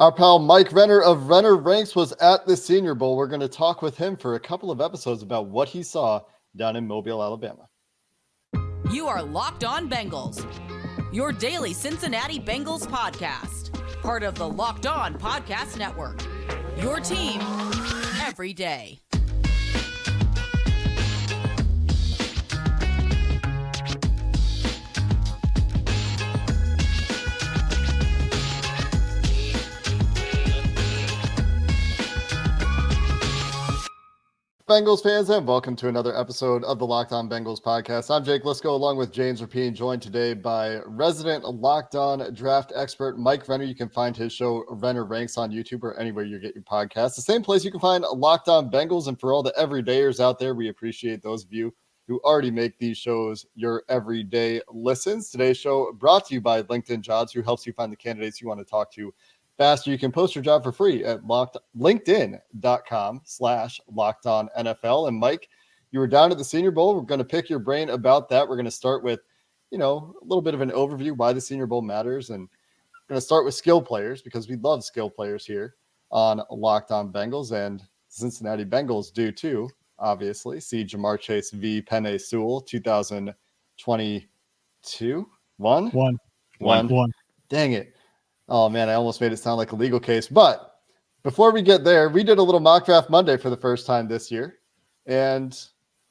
Our pal Mike Renner of Renner Ranks was at the Senior Bowl. We're going to talk with him for a couple of episodes about what he saw down in Mobile, Alabama. You are Locked On Bengals, your daily Cincinnati Bengals podcast, part of the Locked On Podcast Network, your team every day. Bengals fans, and welcome to another episode of the Locked On Bengals podcast. I'm Jake Lisco, along with James Rapien, joined today by resident Locked On draft expert Mike Renner. You can find his show Renner Ranks on YouTube or anywhere you get your podcasts. The same place you can find Locked On Bengals. And for all the everydayers out there, we appreciate those of you who already make these shows your everyday listens. Today's show brought to you by LinkedIn Jobs, who helps you find the candidates you want to talk to faster. You can post your job for free at linkedin.com/LockedOnNFL. And Mike, you were down at the Senior Bowl. We're going to pick your brain about that. We're going to start with, a little bit of an overview why the Senior Bowl matters. And we're going to start with skill players because we love skill players here on Locked On Bengals, and Cincinnati Bengals do too, obviously. See Jamar Chase v. Penei Sewell, 2022. One. Dang it. Oh, man, I almost made it sound like a legal case. But before we get there, we did a little mock draft Monday for the first time this year. And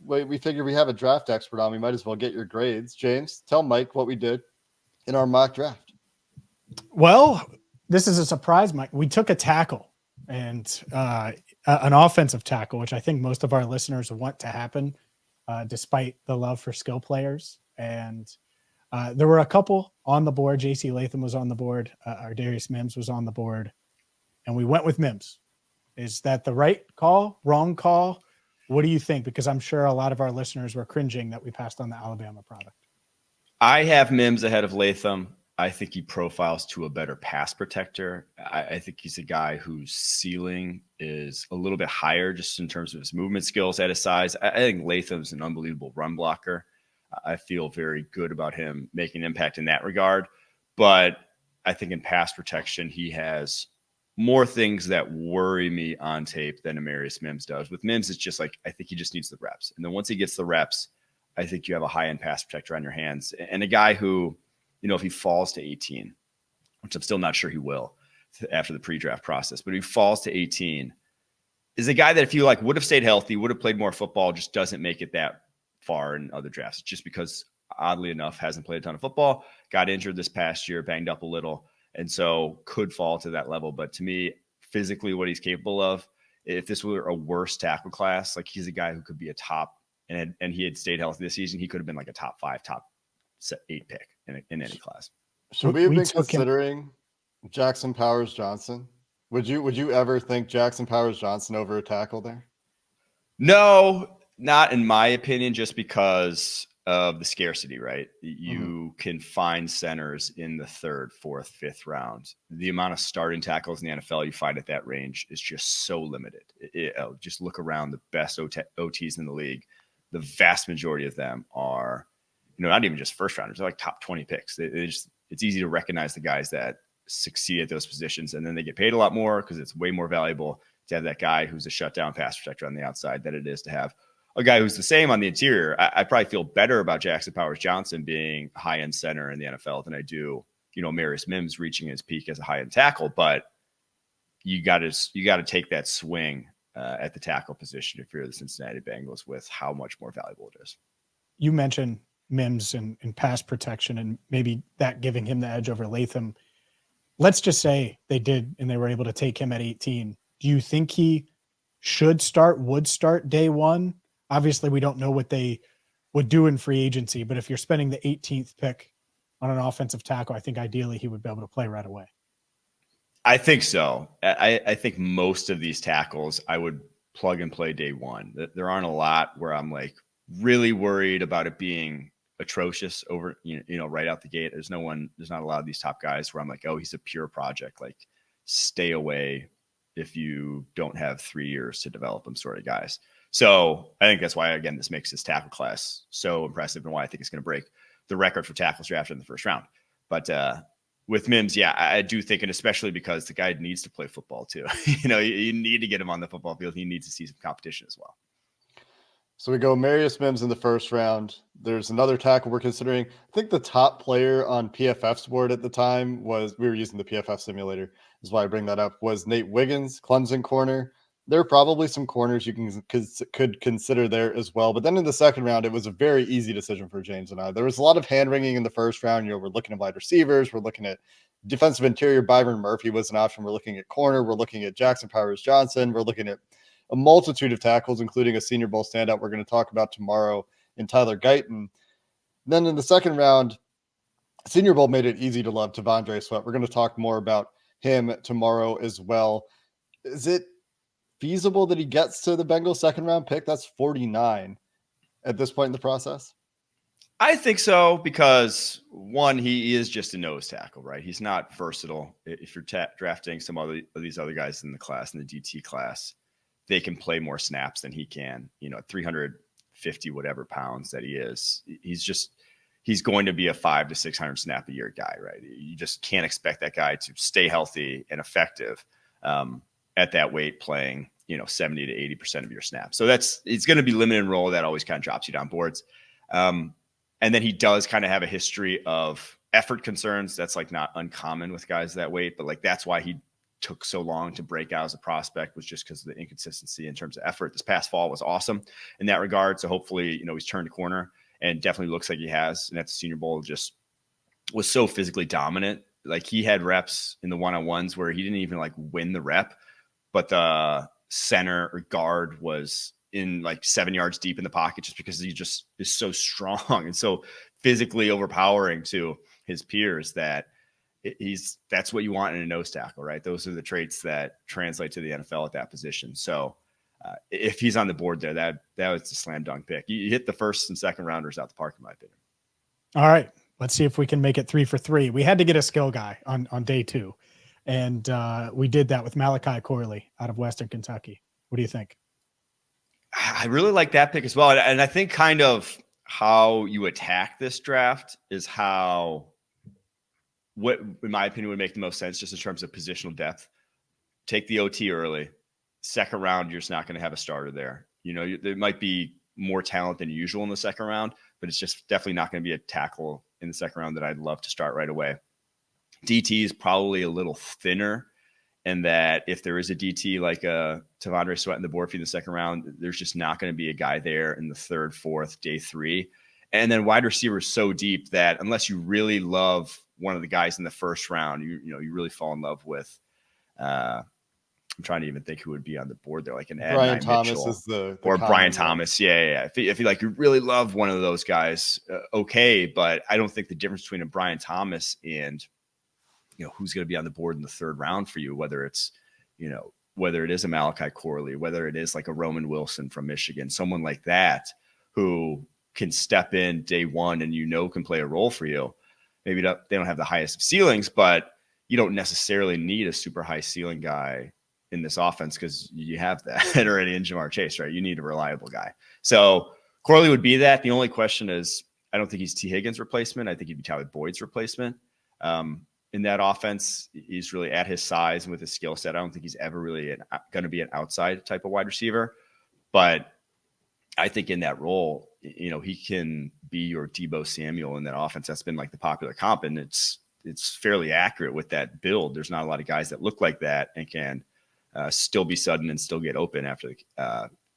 we figured we have a draft expert on. We might as well get your grades. James, tell Mike what we did in our mock draft. Well, this is a surprise, Mike. We took a tackle and an offensive tackle, which I think most of our listeners want to happen, despite the love for skill players. And there were a couple on the board. J.C. Latham was on the board. Amarius Mims was on the board. And we went with Mims. Is that the right call? Wrong call? What do you think? Because I'm sure a lot of our listeners were cringing that we passed on the Alabama product. I have Mims ahead of Latham. I think he profiles to a better pass protector. I think he's a guy whose ceiling is a little bit higher just in terms of his movement skills at his size. I think Latham's an unbelievable run blocker. I feel very good about him making an impact in that regard. But I think in pass protection, he has more things that worry me on tape than Amarius Mims does. With Mims, it's just like, I think he just needs the reps. And then once he gets the reps, I think you have a high-end pass protector on your hands. And a guy who, if he falls to 18, which I'm still not sure he will after the pre-draft process, but if he falls to 18, is a guy that if you would have stayed healthy, would have played more football, just doesn't make it that far in other drafts, just because oddly enough hasn't played a ton of football, got injured this past year, banged up a little, and so could fall to that level. But to me, physically what he's capable of, if this were a worse tackle class, he's a guy who could be a top, and he had stayed healthy this season, he could have been like a top 5, top 8 pick in any class. Should we have been considering Jackson Powers Johnson? Would you ever think Jackson Powers Johnson over a tackle there? No, not in my opinion, just because of the scarcity, right? You can find centers in the 3rd, 4th, 5th round. The amount of starting tackles in the NFL you find at that range is just so limited. Just look around the best OTs in the league. The vast majority of them are, not even just first rounders. They're like top 20 picks. It's easy to recognize the guys that succeed at those positions, and then they get paid a lot more because it's way more valuable to have that guy who's a shutdown pass protector on the outside than it is to have a guy who's the same on the interior. I probably feel better about Jackson Powers Johnson being a high-end center in the NFL than I do, Amarius Mims reaching his peak as a high-end tackle. But you got to take that swing at the tackle position if you're the Cincinnati Bengals with how much more valuable it is. You mentioned Mims in pass protection and maybe that giving him the edge over Latham. Let's just say they did and they were able to take him at 18. Do you think he would start day one? Obviously, we don't know what they would do in free agency, but if you're spending the 18th pick on an offensive tackle, I think ideally he would be able to play right away. I think so. I think most of these tackles I would plug and play day one. There aren't a lot where I'm really worried about it being atrocious over, right out the gate. There's not a lot of these top guys where I'm he's a pure project. Stay away if you don't have 3 years to develop them sort of guys. So I think that's why, again, this makes this tackle class so impressive and why I think it's going to break the record for tackles drafted in the first round. But with Mims, yeah, I do think, and especially because the guy needs to play football too. You need to get him on the football field. He needs to see some competition as well. So we go Amarius Mims in the first round. There's another tackle we're considering. I think the top player on PFF's board at the time we were using the PFF simulator, is why I bring that up, was Nate Wiggins, Clemson corner. There are probably some corners you could consider there as well. But then in the second round, it was a very easy decision for James and I. There was a lot of hand-wringing in the first round. We're looking at wide receivers. We're looking at defensive interior. Byron Murphy was an option. We're looking at corner. We're looking at Jackson Powers Johnson. We're looking at a multitude of tackles, including a Senior Bowl standout we're going to talk about tomorrow in Tyler Guyton. Then in the second round, Senior Bowl made it easy to love T'Vondre Sweat. We're going to talk more about him tomorrow as well. Is it feasible that he gets to the Bengals second round pick? That's 49 at this point in the process. I think so, because one, he is just a nose tackle, right? He's not versatile. If you're drafting some of these other guys in the class, in the DT class, they can play more snaps than he can. 350 whatever pounds that he is, he's going to be a 500 to 600 snap a year guy, right? You just can't expect that guy to stay healthy and effective at that weight, playing 70 to 80% of your snaps. So it's going to be limited role. That always kind of drops you down boards. And then he does kind of have a history of effort concerns. That's like not uncommon with guys that weight, but like that's why he took so long to break out as a prospect, was just because of the inconsistency in terms of effort. This past fall was awesome in that regard. So hopefully, he's turned a corner, and definitely looks like he has. And at the Senior Bowl, just was so physically dominant. Like he had reps in the one-on-ones where he didn't even like win the rep, but the center or guard was in like 7 yards deep in the pocket, just because he just is so strong and so physically overpowering to his peers that that's what you want in a nose tackle, right? Those are the traits that translate to the NFL at that position. So if he's on the board there, that was a slam dunk pick. You hit the first and second rounders out the park, in my opinion. All right, let's see if we can make it 3 for 3. We had to get a skill guy on day 2. And we did that with Malachi Corley out of Western Kentucky. What do you think? I really like that pick as well. And I think kind of how you attack this draft is what, in my opinion, would make the most sense just in terms of positional depth. Take the OT early. Second round, you're just not going to have a starter there. There might be more talent than usual in the second round, but it's just definitely not going to be a tackle in the second round that I'd love to start right away. DT is probably a little thinner, and that if there is a DT like a T'Vondre Sweat in the board for the second round, there's just not going to be a guy there in the third, fourth, day 3. And then wide receiver is so deep that unless you really love one of the guys in the first round, you really fall in love with. I'm trying to even think who would be on the board there, like an Brian Thomas Mitchell, is the or Brian Thomas. One. Yeah. If you like, you really love one of those guys, okay. But I don't think the difference between a Brian Thomas and who's going to be on the board in the third round for you, whether it's, whether it is a Malachi Corley, whether it is like a Roman Wilson from Michigan, someone like that who can step in day 1 and can play a role for you. Maybe they don't have the highest of ceilings, but you don't necessarily need a super high ceiling guy in this offense because you have that already in Jamar Chase, right? You need a reliable guy. So Corley would be that. The only question is, I don't think he's T. Higgins' replacement. I think he'd be Tyler Boyd's replacement. In that offense, he's really at his size and with his skill set. I don't think he's ever really going to be an outside type of wide receiver, but I think in that role, he can be your Deebo Samuel in that offense. That's been like the popular comp, and it's fairly accurate with that build. There's not a lot of guys that look like that and can still be sudden and still get open after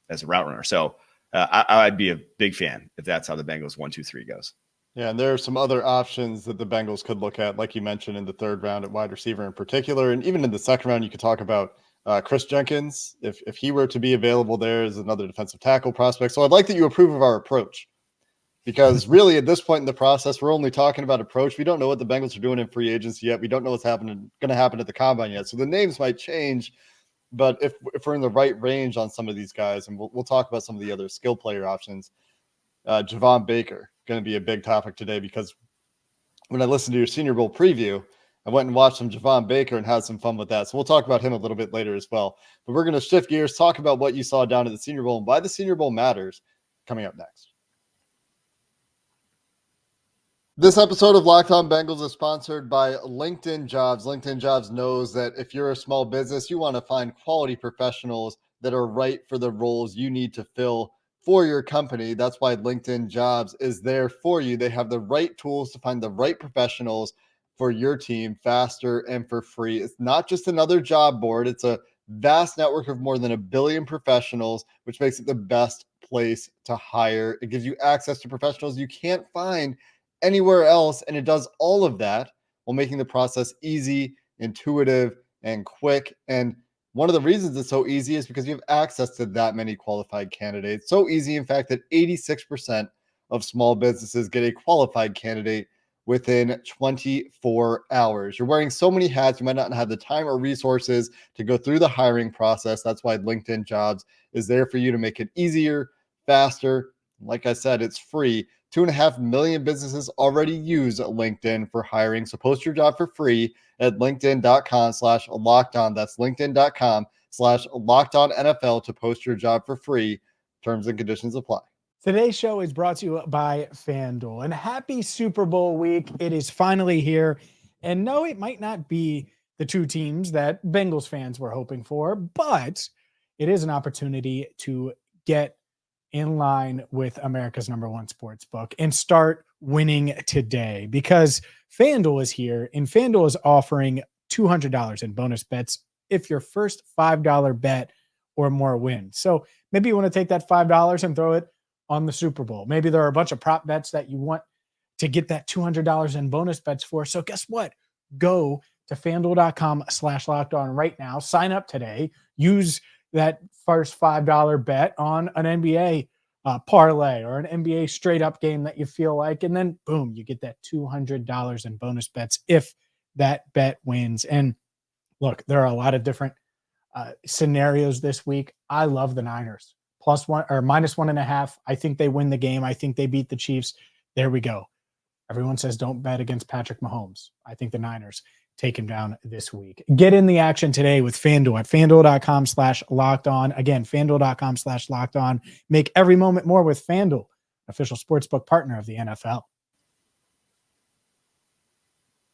as a route runner. So I'd be a big fan if that's how the Bengals 1, 2, 3 goes. Yeah, and there are some other options that the Bengals could look at, like you mentioned, in the third round at wide receiver in particular. And even in the second round, you could talk about Chris Jenkins. If he were to be available, there is another defensive tackle prospect. So I'd like that you approve of our approach, because really at this point in the process, we're only talking about approach. We don't know what the Bengals are doing in free agency yet. We don't know what's going to happen at the combine yet. So the names might change, but if we're in the right range on some of these guys, and we'll talk about some of the other skill player options, Javon Baker, going to be a big topic today, because when I listened to your Senior Bowl preview, I went and watched some Javon Baker and had some fun with that. So we'll talk about him a little bit later as well. But we're going to shift gears, talk about what you saw down at the Senior Bowl and why the Senior Bowl matters, coming up next. This episode of Locked On Bengals is sponsored by LinkedIn Jobs. LinkedIn Jobs knows that if you're a small business, you want to find quality professionals that are right for the roles you need to fill for your company. That's why LinkedIn Jobs is there for you. They have the right tools to find the right professionals for your team faster and for free. It's not just another job board, it's a vast network of more than 1 billion professionals, which makes it the best place to hire. It gives you access to professionals you can't find anywhere else. And it does all of that while making the process easy, intuitive, and quick. And one of the reasons it's so easy is because you have access to that many qualified candidates. So easy, in fact, that 86% of small businesses get a qualified candidate within 24 hours. You're wearing so many hats, you might not have the time or resources to go through the hiring process. That's why LinkedIn Jobs is there for you to make it easier, faster. Like I said, it's free. 2.5 million businesses already use LinkedIn for hiring. So post your job for free at linkedin.com/lockedon. That's linkedin.com/lockedon NFL to post your job for free. Terms and conditions apply. Today's show is brought to you by FanDuel, and happy Super Bowl week. It is finally here. And no, it might not be the two teams that Bengals fans were hoping for, but it is an opportunity to get in line with America's #1 sports book and start winning today, because FanDuel is here, and FanDuel is offering $200 in bonus bets if your first $5 bet or more wins. So maybe you want to take that $5 and throw it on the Super Bowl. Maybe there are a bunch of prop bets that you want to get that $200 in bonus bets for. So guess what? Go to FanDuel.com/lockedon right now. Sign up today. Use that first $5 bet on an NBA parlay or an NBA straight up game that you feel like. And then boom, you get that $200 in bonus bets if that bet wins. And look, there are a lot of different scenarios this week. I love the Niners +1 or -1.5. I think they win the game. I think they beat the Chiefs. There we go. Everyone says don't bet against Patrick Mahomes. I think the Niners take him down this week. Get in the action today with FanDuel at FanDuel.com/lockedon. Again, FanDuel.com/lockedon. Make every moment more with FanDuel, official sportsbook partner of the NFL.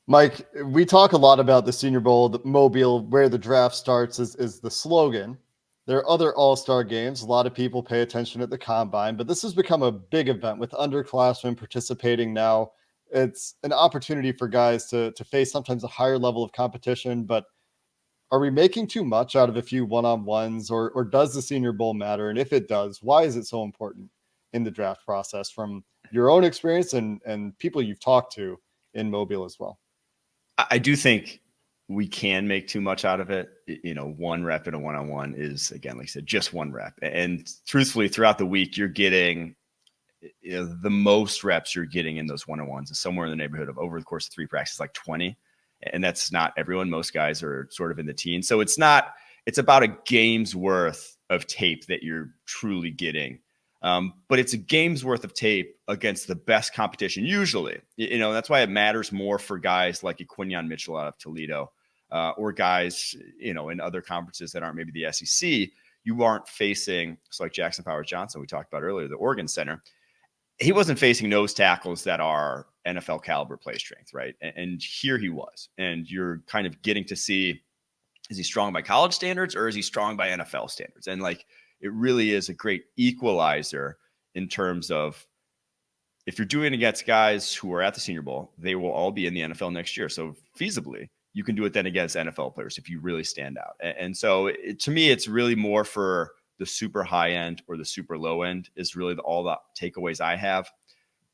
Mike, we talk a lot about the Senior Bowl, the Mobile, where the draft starts is the slogan. There are other all-star games. A lot of people pay attention at the Combine, but this has become a big event with underclassmen participating now. It's an opportunity for guys to face sometimes a higher level of competition, but are we making too much out of a few one-on-ones, or does the Senior Bowl matter? And if it does, why is it so important in the draft process from your own experience and people you've talked to in Mobile as well? I do think we can make too much out of it. You know, one rep in a one-on-one is, again, like I said, just one rep. And truthfully, throughout the week, you're getting the most reps you're getting in those one-on-ones is somewhere in the neighborhood of, over the course of 3 practices, like 20. And that's not everyone. Most guys are sort of in the teens. So it's about a game's worth of tape that you're truly getting. But it's a game's worth of tape against the best competition. Usually, you know, that's why it matters more for guys like Quinyon Mitchell out of Toledo, or guys, you know, in other conferences that aren't maybe the SEC. You aren't facing, so like Jackson Powers Johnson, we talked about earlier, the Oregon center. He wasn't facing nose tackles that are NFL caliber play strength, right? And here he was. And you're kind of getting to see, is he strong by college standards or is he strong by NFL standards? And like, it really is a great equalizer in terms of, if you're doing it against guys who are at the Senior Bowl, they will all be in the NFL next year. So feasibly, you can do it then against NFL players if you really stand out. And so to me, it's really more for the super high end or the super low end is really all the takeaways I have.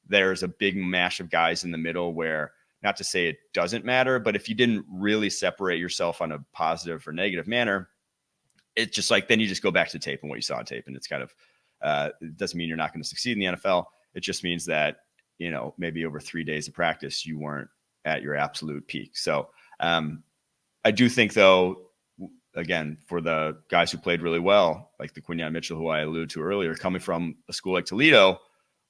There's a big mash of guys in the middle where, not to say it doesn't matter, but if you didn't really separate yourself on a positive or negative manner, it's just like, then you just go back to tape and what you saw on tape. And it's kind of, it doesn't mean you're not going to succeed in the NFL. It just means that, you know, maybe over 3 days of practice, you weren't at your absolute peak. So I do think, though, again, for the guys who played really well, like the Quinyon Mitchell, who I alluded to earlier, coming from a school like Toledo,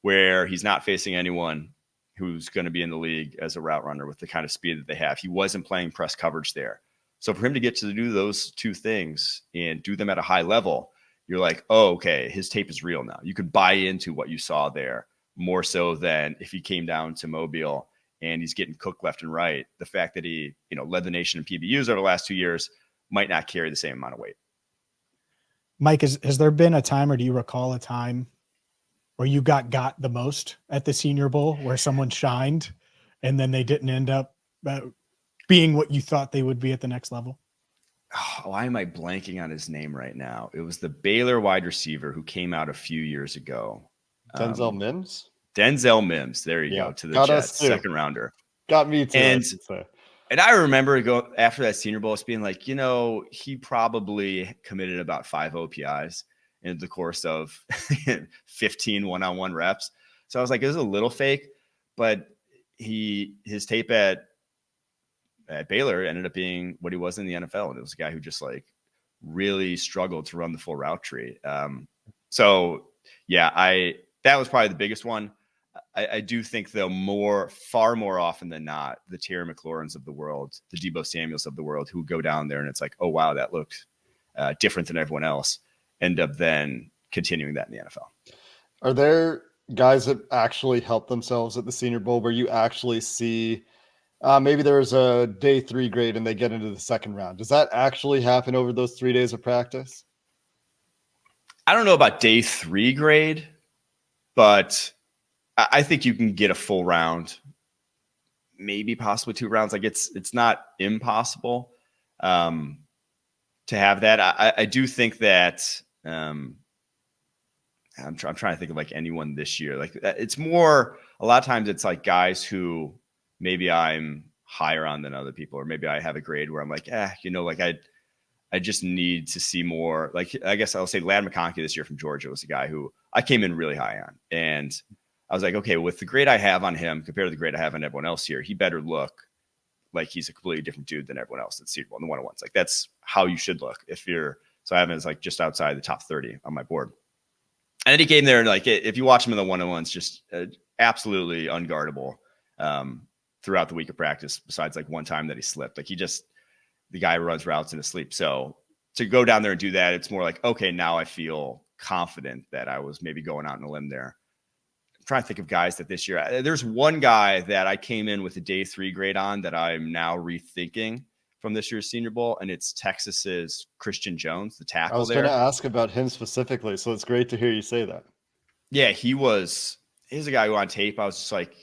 where he's not facing anyone who's going to be in the league as a route runner with the kind of speed that they have. He wasn't playing press coverage there. So for him to get to do those two things and do them at a high level, you're like, oh, okay, his tape is real now. You could buy into what you saw there more so than if he came down to Mobile and he's getting cooked left and right. The fact that he, led the nation in PBUs over the last 2 years might not carry the same amount of weight. Mike, has there been a time, or do you recall a time where you got the most at the Senior Bowl, where someone shined and then they didn't end up being what you thought they would be at the next level? Oh, why am I blanking on his name right now? It was the Baylor wide receiver who came out a few years ago. Denzel Mims? Denzel Mims. There you go. To the Jets, second rounder. Got me too. And I remember after that Senior Bowl, it's being like, he probably committed about 5 OPIs in the course of 15 one-on-one reps. So I was like, this is a little fake, but his tape at Baylor ended up being what he was in the NFL. And it was a guy who just like really struggled to run the full route tree. So yeah, that was probably the biggest one. I do think though far more often than not, the Terry McLaurins of the world, the Deebo Samuels of the world, who go down there and it's like, oh wow, that looked different than everyone else, end up then continuing that in the NFL. Are there guys that actually help themselves at the Senior Bowl where you actually see maybe there's a day 3 grade and they get into the second round? Does that actually happen over those 3 days of practice? I don't know about day 3 grade, but I think you can get a full round, maybe possibly 2 rounds. Like it's not impossible to have that. I do think that I'm trying to think of like anyone this year. Like it's more, a lot of times it's like guys who maybe I'm higher on than other people, or maybe I have a grade where I'm like, I just need to see more. Like, I guess I'll say Lad McConkey this year from Georgia was a guy who I came in really high on. And I was like, okay, with the grade I have on him compared to the grade I have on everyone else here, he better look like he's a completely different dude than everyone else that's suitable in the one-on-ones. Like that's how you should look. So I have him as like just outside the top 30 on my board. And then he came there and like, if you watch him in the one-on-ones, just absolutely unguardable throughout the week of practice, besides like one time that he slipped. Like the guy runs routes in his sleep. So to go down there and do that, it's more like, okay, now I feel confident that I was maybe going out on a limb there. I'm trying to think of guys that this year, there's one guy that I came in with a day 3 grade on that I'm now rethinking from this year's Senior Bowl, and it's Texas's Christian Jones, the tackle. I was going to ask about him specifically, so it's great to hear you say that. Yeah, he's a guy who on tape, I was just like,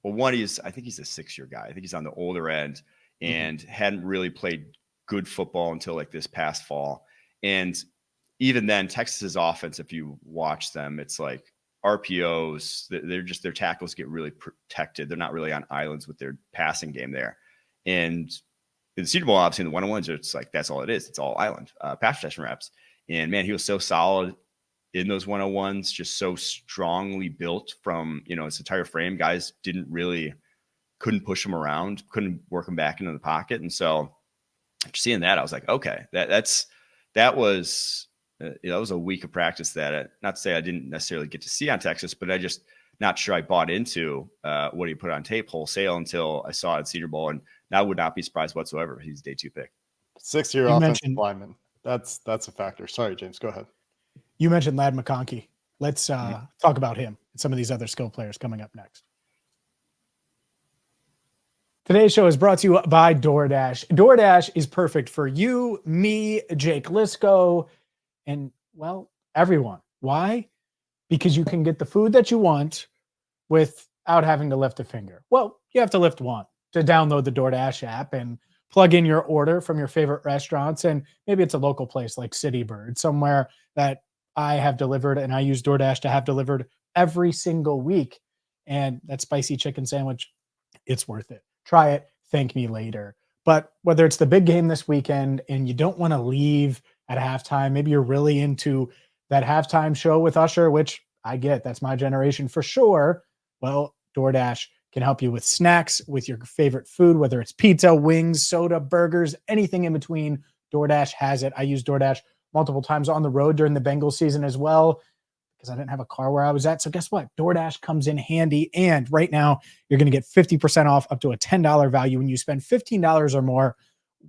well, one, I think he's a 6-year guy. I think he's on the older end and hadn't really played good football until like this past fall. And even then, Texas's offense, if you watch them, it's like RPOs, their tackles get really protected. They're not really on islands with their passing game there. And in the Senior Bowl, obviously in the one-on-ones, it's like, that's all it is. It's all island pass protection reps. And man, he was so solid in those one-on-ones, just so strongly built from, his entire frame. Guys couldn't push him around, couldn't work him back into the pocket. And so seeing that, I was like, okay, that was a week of practice that, not to say I didn't necessarily get to see on Texas, but I just not sure I bought into what he put on tape wholesale until I saw it at Senior Bowl. And now I would not be surprised whatsoever if he's a day 2 pick. 6-year offensive lineman. That's a factor. Sorry, James, go ahead. You mentioned Lad McConkey. Let's talk about him and some of these other skill players coming up next. Today's show is brought to you by DoorDash. DoorDash is perfect for you, me, Jake Lisco, and, well, everyone. Why? Because you can get the food that you want without having to lift a finger. Well, you have to lift one to download the DoorDash app and plug in your order from your favorite restaurants. And maybe it's a local place like City Bird, somewhere that I have delivered, and I use DoorDash to have delivered every single week. And that spicy chicken sandwich, it's worth it. Try it. Thank me later. But whether it's the big game this weekend and you don't want to leave at halftime, maybe you're really into that halftime show with Usher, which I get, that's my generation for sure. Well, DoorDash can help you with snacks, with your favorite food, whether it's pizza, wings, soda, burgers, anything in between. DoorDash has it. I use DoorDash multiple times on the road during the Bengals season as well, because I didn't have a car where I was at. So guess what? DoorDash comes in handy. And right now you're going to get 50% off up to a $10 value when you spend $15 or more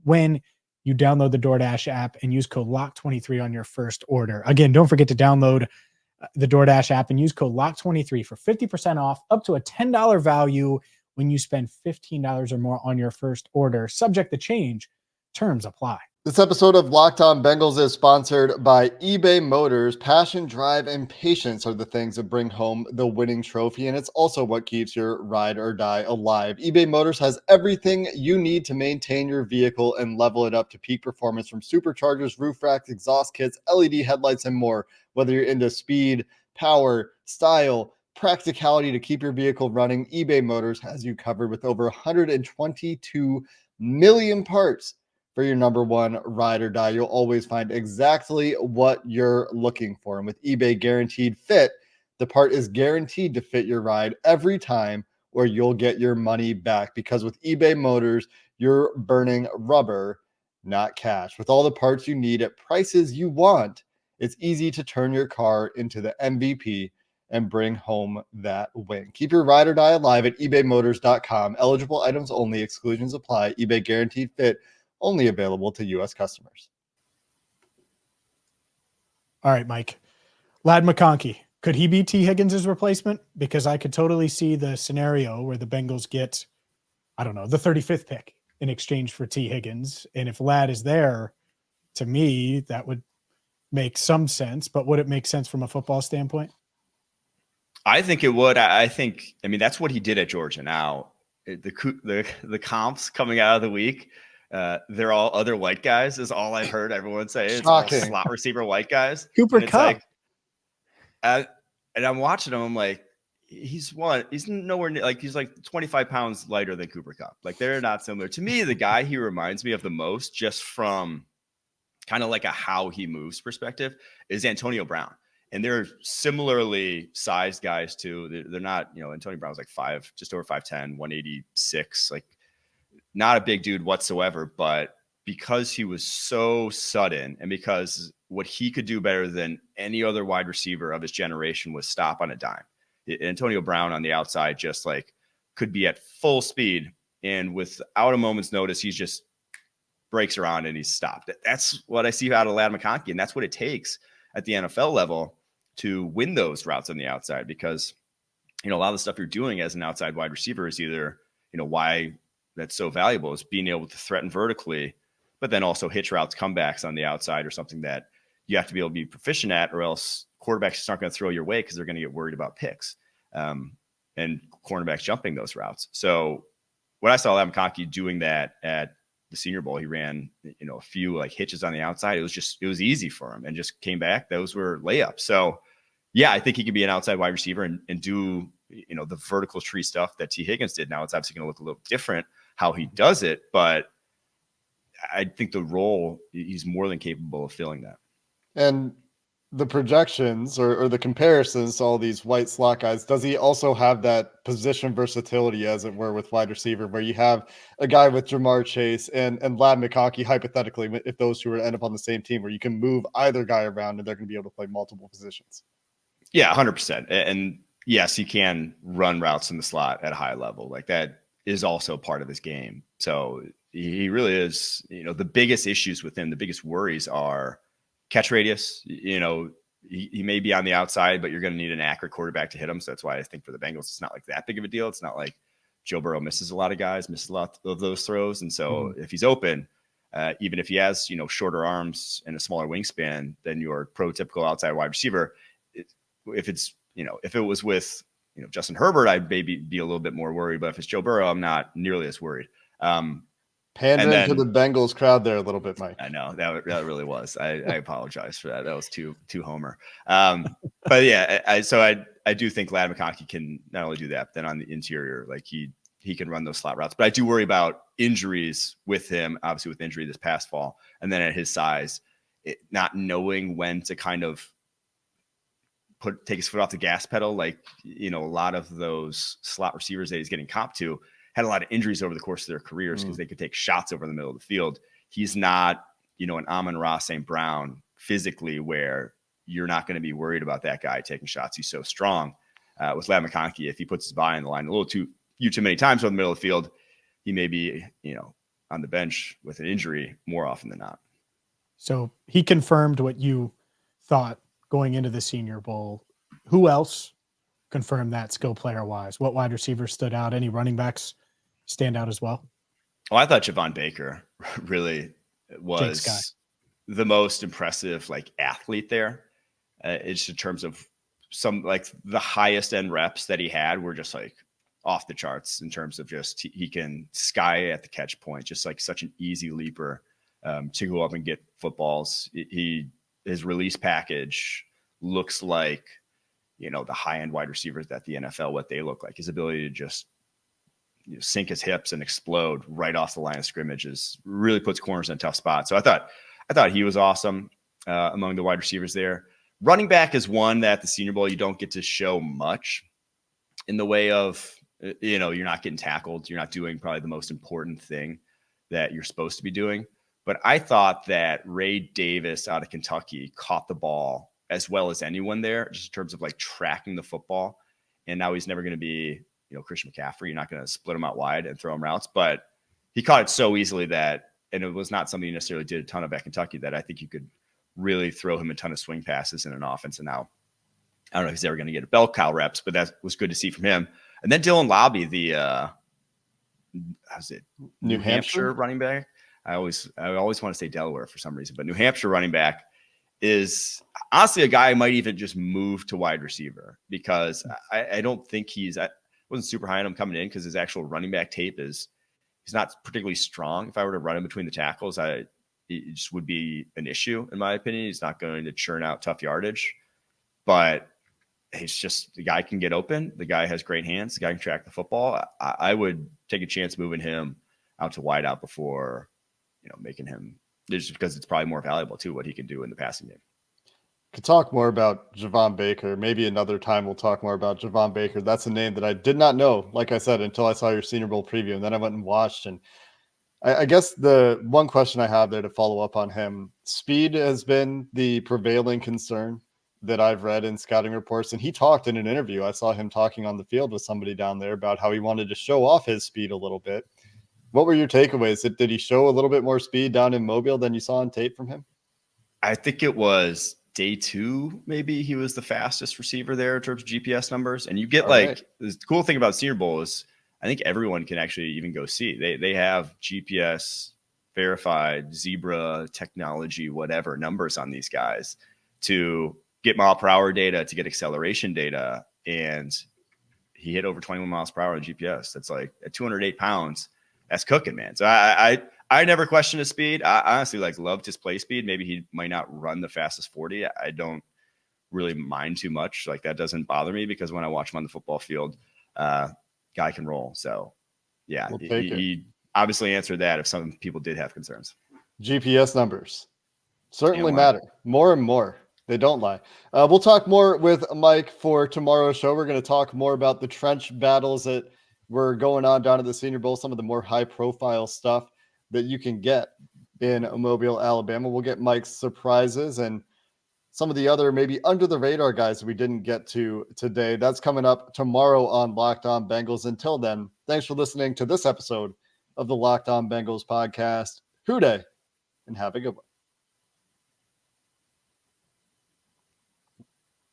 when you download the DoorDash app and use code LOCK23 on your first order. Again, don't forget to download the DoorDash app and use code LOCK23 for 50% off up to a $10 value when you spend $15 or more on your first order. Subject to change. Terms apply. This episode of Locked On Bengals is sponsored by eBay Motors. Passion, drive, and patience are the things that bring home the winning trophy, and it's also what keeps your ride or die alive. eBay Motors has everything you need to maintain your vehicle and level it up to peak performance, from superchargers, roof racks, exhaust kits, LED headlights, and more. Whether you're into speed, power, style, practicality to keep your vehicle running, eBay Motors has you covered with over 122 million parts. For your number one ride or die, you'll always find exactly what you're looking for. And with eBay Guaranteed Fit, the part is guaranteed to fit your ride every time, or you'll get your money back. Because with eBay Motors, you're burning rubber, not cash. With all the parts you need at prices you want, it's easy to turn your car into the MVP and bring home that win. Keep your ride or die alive at ebaymotors.com. Eligible items only. Exclusions apply. eBay Guaranteed Fit, only available to U.S. customers. All right, Mike. Ladd McConkey. Could he be T. Higgins' replacement? Because I could totally see the scenario where the Bengals get, I don't know, the 35th pick in exchange for T. Higgins. And if Ladd is there, to me, that would make some sense. But would it make sense from a football standpoint? I think it would. I mean, that's what he did at Georgia. Now, the comps coming out of the week, they're all other white guys, is all I've heard everyone say. It's all slot receiver white guys. Cooper Kupp. And I'm watching him. I'm like, he's nowhere near, like, he's like 25 pounds lighter than Cooper Kupp. Like, they're not similar. To me, the guy he reminds me of the most, just from kind of like a how he moves perspective, is Antonio Brown. And they're similarly sized guys too. They're not, Antonio Brown's like just over 5'10", 186, like, not a big dude whatsoever, but because he was so sudden and because what he could do better than any other wide receiver of his generation was stop on a dime. Antonio Brown on the outside just like could be at full speed, and without a moment's notice, he just breaks around and he's stopped. That's what I see out of Ladd McConkey, and that's what it takes at the NFL level to win those routes on the outside, because a lot of the stuff you're doing as an outside wide receiver is either, why that's so valuable is being able to threaten vertically, but then also hitch routes, comebacks on the outside, or something that you have to be able to be proficient at, or else quarterbacks just aren't going to throw your way because they're going to get worried about picks and cornerbacks jumping those routes. So when I saw Ladd McConkey doing that at the Senior Bowl, he ran, a few like hitches on the outside. It was easy for him and just came back. Those were layups. So yeah, I think he could be an outside wide receiver and do, the vertical tree stuff that T. Higgins did. Now it's obviously going to look a little different how he does it, but I think the role, he's more than capable of filling that. And the projections or the comparisons to all these white slot guys, does he also have that position versatility, as it were, with wide receiver, where you have a guy with Jamar Chase and Ladd McConkey, hypothetically, if those two were to end up on the same team, where you can move either guy around and they're going to be able to play multiple positions? Yeah, 100%. And yes, he can run routes in the slot at a high level. Like, that is also part of his game. So he really is, the biggest issues with him, the biggest worries are catch radius. He may be on the outside, but you're going to need an accurate quarterback to hit him. So that's why I think for the Bengals, it's not like that big of a deal. It's not like Joe Burrow misses a lot of those throws. And so if he's open, even if he has, shorter arms and a smaller wingspan than your prototypical outside wide receiver, if it was with, Justin Herbert, I'd maybe be a little bit more worried, but if it's Joe Burrow, I'm not nearly as worried. Pandering to the Bengals crowd there a little bit, Mike. I know that really was. I apologize for that. That was too homer. But yeah, I do think Ladd McConkey can not only do that, but then on the interior, like he can run those slot routes. But I do worry about injuries with him, obviously with injury this past fall, and then at his size, not knowing when to kind of take his foot off the gas pedal. Like, a lot of those slot receivers that he's getting comped to had a lot of injuries over the course of their careers because they could take shots over the middle of the field. He's not, an Amon-Ra St. Brown physically, where you're not going to be worried about that guy taking shots. He's so strong. With Ladd McConkey, if he puts his body on the line a little too many times over the middle of the field, he may be, on the bench with an injury more often than not. So he confirmed what you thought going into the Senior Bowl. Who else confirm that skill player wise. What wide receivers stood out? Any running backs stand out as well? Well, I thought Javon Baker really Jake's guy. was the most impressive like athlete there. It's in terms of some like the highest end reps that he had were just like off the charts in terms of just he can sky at the catch point, just like such an easy leaper to go up and get footballs. His release package looks like, you know, the high end wide receivers that the NFL, what they look like. His ability to just sink his hips and explode right off the line of scrimmage really puts corners in a tough spot. So I thought he was awesome among the wide receivers there. Running back is one that the Senior Bowl, you don't get to show much in the way of, you know, you're not getting tackled. You're not doing probably the most important thing that you're supposed to be doing. But I thought that Ray Davis out of Kentucky caught the ball as well as anyone there, just in terms of like tracking the football. And now he's never going to be, you know, Christian McCaffrey. You're not going to split him out wide and throw him routes, but he caught it so easily that, and it was not something he necessarily did a ton of at Kentucky, that I think you could really throw him a ton of swing passes in an offense. And now I don't know if he's ever going to get a bell cow reps, but that was good to see from him. And then Dylan Lobby, the how's it, New Hampshire running back. I always want to say Delaware for some reason, but New Hampshire running back is honestly a guy I might even just move to wide receiver, because I don't think I wasn't super high on him coming in because his actual running back tape he's not particularly strong. If I were to run him between the tackles, it just would be an issue in my opinion. He's not going to churn out tough yardage, but he's just, the guy can get open. The guy has great hands. The guy can track the football. I would take a chance moving him out to wide out before, you know, making him, just because it's probably more valuable too, what he can do in the passing game. Could talk more about Javon Baker. Maybe another time we'll talk more about Javon Baker. That's a name that I did not know, like I said, until I saw your Senior Bowl preview. And then I went and watched. And I guess the one question I have there to follow up on him, speed has been the prevailing concern that I've read in scouting reports. And he talked in an interview. I saw him talking on the field with somebody down there about how he wanted to show off his speed a little bit. What were your takeaways? Did he show a little bit more speed down in Mobile than you saw on tape from him? I think it was day 2, maybe he was the fastest receiver there in terms of GPS numbers. And you get the cool thing about Senior Bowl is I think everyone can actually even go see. They have GPS verified, Zebra technology, whatever numbers on these guys to get mile per hour data, to get acceleration data. And he hit over 21 miles per hour on GPS. That's like at 208 pounds. That's cooking, man. So I never questioned his speed. I honestly loved his play speed. Maybe he might not run the fastest 40. I don't really mind too much. Like, that doesn't bother me, because when I watch him on the football field, guy can roll. So yeah, he obviously answered that if some people did have concerns. GPS numbers certainly matter more and more. They don't lie. We'll talk more with Mike for tomorrow's show. We're going to talk more about the trench battles that were going on down at the Senior Bowl, some of the more high-profile stuff that you can get in Mobile, Alabama. We'll get Mike's surprises and some of the other maybe under-the-radar guys we didn't get to today. That's coming up tomorrow on Locked On Bengals. Until then, thanks for listening to this episode of the Locked On Bengals podcast. Hoo day, and have a good one.